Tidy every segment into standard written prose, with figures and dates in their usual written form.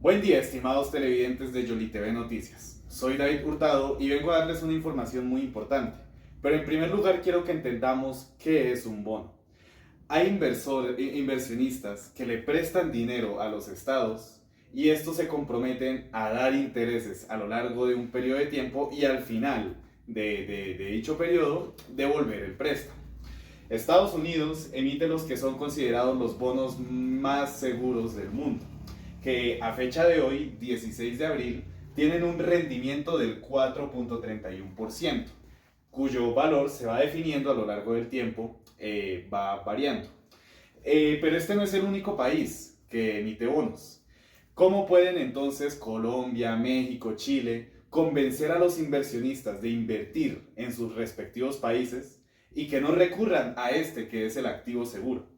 Buen día, estimados televidentes de Yoli TV Noticias. Soy David Hurtado y vengo a darles una información muy importante. Pero en primer lugar quiero que entendamos qué es un bono. Hay inversionistas que le prestan dinero a los estados y estos se comprometen a dar intereses a lo largo de un periodo de tiempo y al final de dicho periodo devolver el préstamo. Estados Unidos emite los que son considerados los bonos más seguros del mundo, que a fecha de hoy, 16 de abril, tienen un rendimiento del 4.31%, cuyo valor se va definiendo a lo largo del tiempo, va variando. Pero este no es el único país que emite bonos. ¿Cómo pueden entonces Colombia, México, Chile convencer a los inversionistas de invertir en sus respectivos países y que no recurran a este que es el activo seguro?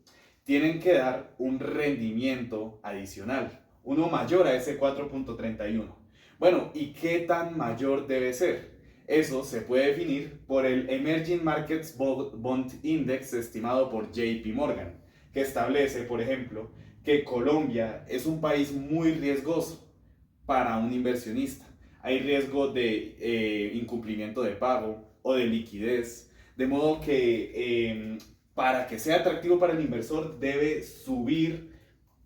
Tienen que dar un rendimiento adicional, uno mayor a ese 4.31. Bueno, ¿y qué tan mayor debe ser? Eso se puede definir por el Emerging Markets Bond Index estimado por JP Morgan, que establece, por ejemplo, que Colombia es un país muy riesgoso para un inversionista. Hay riesgo de incumplimiento de pago o de liquidez, de modo que para que sea atractivo para el inversor debe subir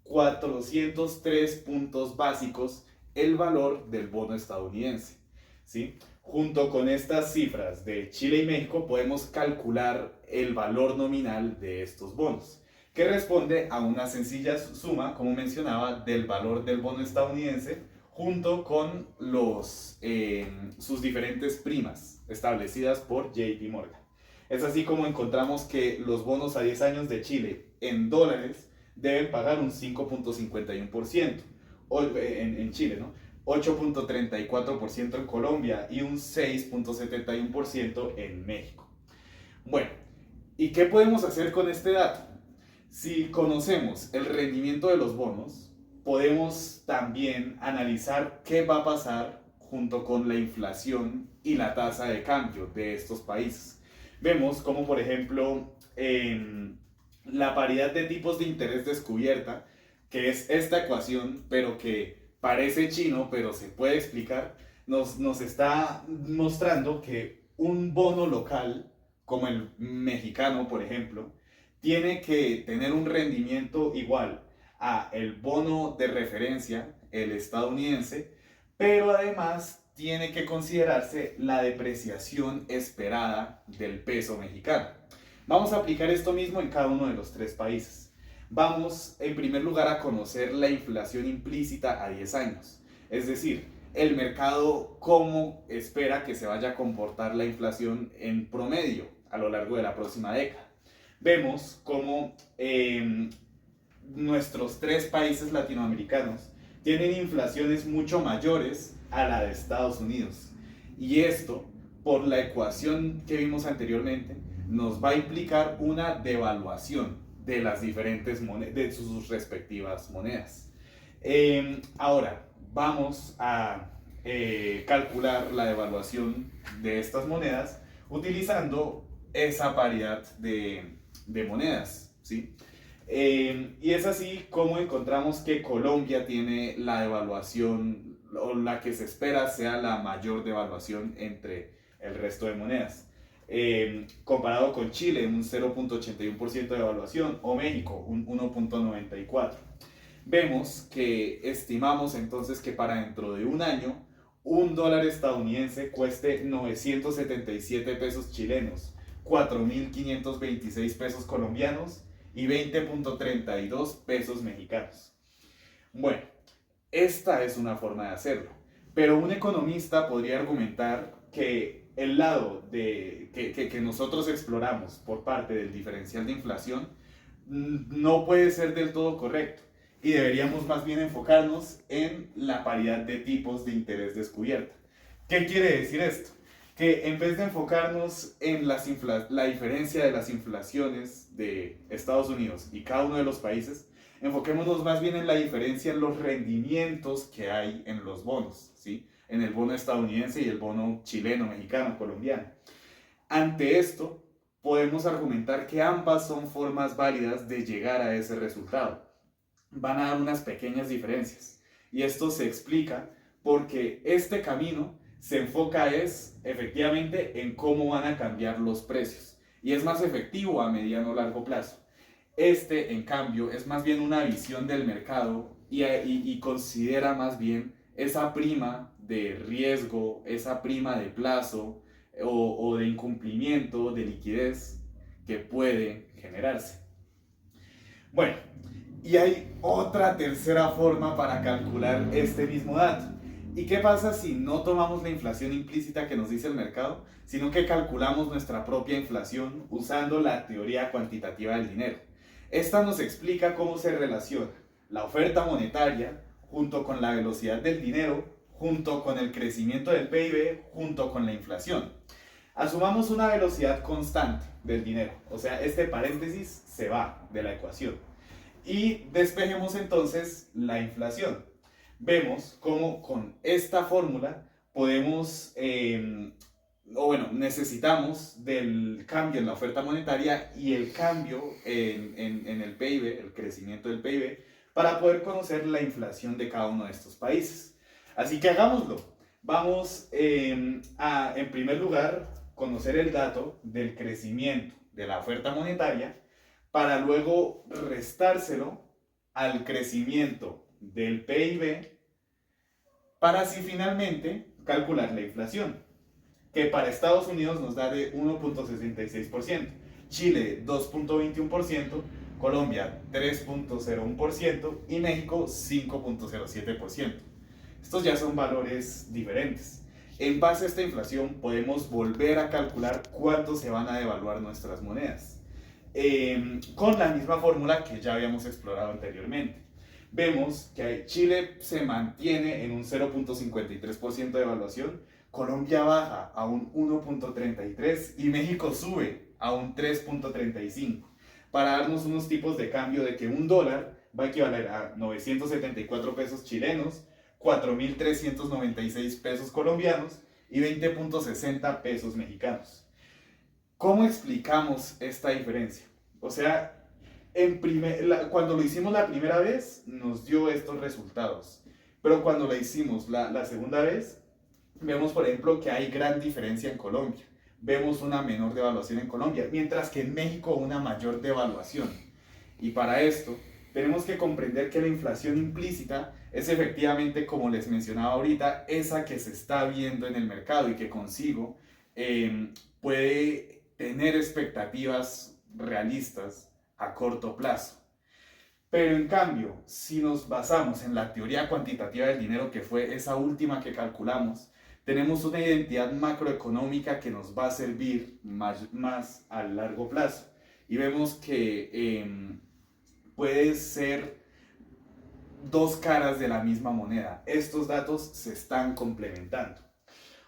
403 puntos básicos el valor del bono estadounidense, ¿sí? Junto con estas cifras de Chile y México podemos calcular el valor nominal de estos bonos, que responde a una sencilla suma, como mencionaba, del valor del bono estadounidense junto con sus diferentes primas establecidas por JP Morgan. Es así como encontramos que los bonos a 10 años de Chile en dólares deben pagar un 5.51% en Chile, ¿no? 8.34% en Colombia y un 6.71% en México. Bueno, ¿y qué podemos hacer con este dato? Si conocemos el rendimiento de los bonos, podemos también analizar qué va a pasar junto con la inflación y la tasa de cambio de estos países. Vemos como, por ejemplo, la paridad de tipos de interés descubierta, que es esta ecuación, pero que parece chino, pero se puede explicar, nos está mostrando que un bono local, como el mexicano, por ejemplo, tiene que tener un rendimiento igual a el bono de referencia, el estadounidense, pero además tiene que considerarse la depreciación esperada del peso mexicano. Vamos a aplicar esto mismo en cada uno de los tres países. Vamos en primer lugar a conocer la inflación implícita a 10 años, es decir, el mercado cómo espera que se vaya a comportar la inflación en promedio a lo largo de la próxima década. Vemos cómo nuestros tres países latinoamericanos tienen inflaciones mucho mayores a la de Estados Unidos. Y esto, por la ecuación que vimos anteriormente, nos va a implicar una devaluación de las diferentes monedas, de sus respectivas monedas. Ahora, vamos a calcular la devaluación de estas monedas utilizando esa paridad de monedas, ¿sí? Y es así como encontramos que Colombia tiene la devaluación, o la que se espera sea la mayor devaluación entre el resto de monedas. Comparado con Chile, un 0.81% de devaluación, o México, un 1.94%. Vemos que estimamos entonces que para dentro de un año, un dólar estadounidense cueste 977 pesos chilenos, 4.526 pesos colombianos y 20.32 pesos mexicanos. Bueno, esta es una forma de hacerlo, pero un economista podría argumentar que el lado que nosotros exploramos por parte del diferencial de inflación no puede ser del todo correcto y deberíamos más bien enfocarnos en la paridad de tipos de interés descubierta. ¿Qué quiere decir esto? Que en vez de enfocarnos en la diferencia de las inflaciones de Estados Unidos y cada uno de los países, enfoquémonos más bien en la diferencia en los rendimientos que hay en los bonos, ¿sí? En el bono estadounidense y el bono chileno, mexicano, colombiano. Ante esto, podemos argumentar que ambas son formas válidas de llegar a ese resultado. Van a dar unas pequeñas diferencias. Y esto se explica porque este camino se enfoca efectivamente en cómo van a cambiar los precios y es más efectivo a mediano o largo plazo. Este, en cambio, es más bien una visión del mercado y considera más bien esa prima de riesgo, esa prima de plazo o de incumplimiento, de liquidez que puede generarse. Bueno, y hay otra tercera forma para calcular este mismo dato. ¿Y qué pasa si no tomamos la inflación implícita que nos dice el mercado, sino que calculamos nuestra propia inflación usando la teoría cuantitativa del dinero? Esta nos explica cómo se relaciona la oferta monetaria junto con la velocidad del dinero, junto con el crecimiento del PIB, junto con la inflación. Asumamos una velocidad constante del dinero, o sea, este paréntesis se va de la ecuación. Y despejemos entonces la inflación. Vemos cómo con esta fórmula podemos, necesitamos del cambio en la oferta monetaria y el cambio en el PIB, el crecimiento del PIB, para poder conocer la inflación de cada uno de estos países. Así que hagámoslo. Vamos a, en primer lugar, conocer el dato del crecimiento de la oferta monetaria para luego restárselo al crecimiento del PIB para así finalmente calcular la inflación, que para Estados Unidos nos da de 1.66%, Chile 2.21%, Colombia 3.01% y México 5.07%. Estos ya son valores diferentes. En base a esta inflación podemos volver a calcular cuánto se van a devaluar nuestras monedas. Con la misma fórmula que ya habíamos explorado anteriormente. Vemos que Chile se mantiene en un 0.53% de devaluación, Colombia baja a un 1.33% y México sube a un 3.35%, para darnos unos tipos de cambio de que un dólar va a equivaler a 974 pesos chilenos, 4.396 pesos colombianos y 20.60 pesos mexicanos. ¿Cómo explicamos esta diferencia? O sea, cuando lo hicimos la primera vez nos dio estos resultados, pero cuando lo hicimos la segunda vez, vemos por ejemplo que hay gran diferencia en Colombia. Vemos una menor devaluación en Colombia, mientras que en México una mayor devaluación. Y para esto tenemos que comprender que la inflación implícita es efectivamente, como les mencionaba ahorita, esa que se está viendo en el mercado y que consigo puede tener expectativas realistas a corto plazo. Pero en cambio, si nos basamos en la teoría cuantitativa del dinero, que fue esa última que calculamos, tenemos una identidad macroeconómica que nos va a servir más a largo plazo. Y vemos que puede ser dos caras de la misma moneda. Estos datos se están complementando.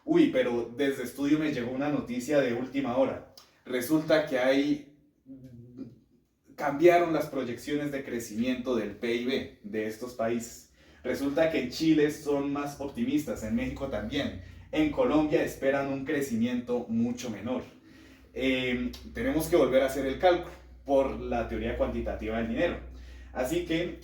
Uy, pero desde estudio me llegó una noticia de última hora. Resulta que cambiaron las proyecciones de crecimiento del PIB de estos países. Resulta que en Chile son más optimistas, en México también. En Colombia esperan un crecimiento mucho menor. Tenemos que volver a hacer el cálculo por la teoría cuantitativa del dinero. Así que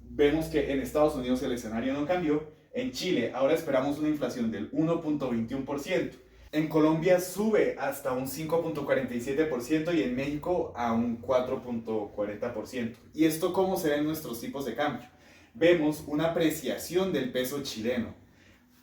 vemos que en Estados Unidos el escenario no cambió. En Chile ahora esperamos una inflación del 1.21%. En Colombia sube hasta un 5.47% y en México a un 4.40%. ¿Y esto cómo se ve en nuestros tipos de cambio? Vemos una apreciación del peso chileno.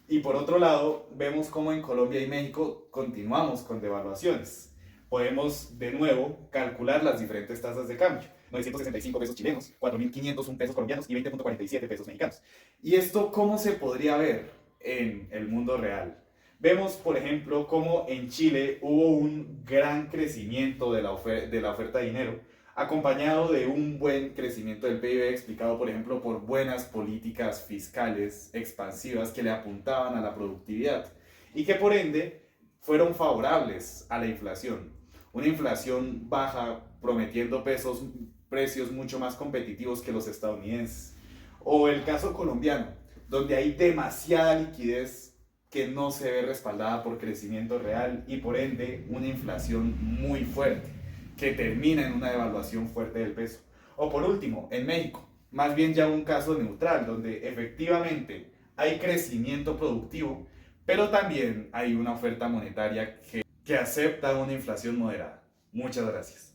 Y por otro lado, vemos cómo en Colombia y México continuamos con devaluaciones. Podemos de nuevo calcular las diferentes tasas de cambio. 965 pesos chilenos, 4.501 pesos colombianos y 20.47 pesos mexicanos. ¿Y esto cómo se podría ver en el mundo real? Vemos, por ejemplo, cómo en Chile hubo un gran crecimiento de la oferta de dinero, acompañado de un buen crecimiento del PIB, explicado, por ejemplo, por buenas políticas fiscales expansivas que le apuntaban a la productividad y que, por ende, fueron favorables a la inflación. Una inflación baja, prometiendo precios mucho más competitivos que los estadounidenses. O el caso colombiano, donde hay demasiada liquidez que no se ve respaldada por crecimiento real y por ende una inflación muy fuerte que termina en una devaluación fuerte del peso. O por último, en México, más bien ya un caso neutral, donde efectivamente hay crecimiento productivo, pero también hay una oferta monetaria que acepta una inflación moderada. Muchas gracias.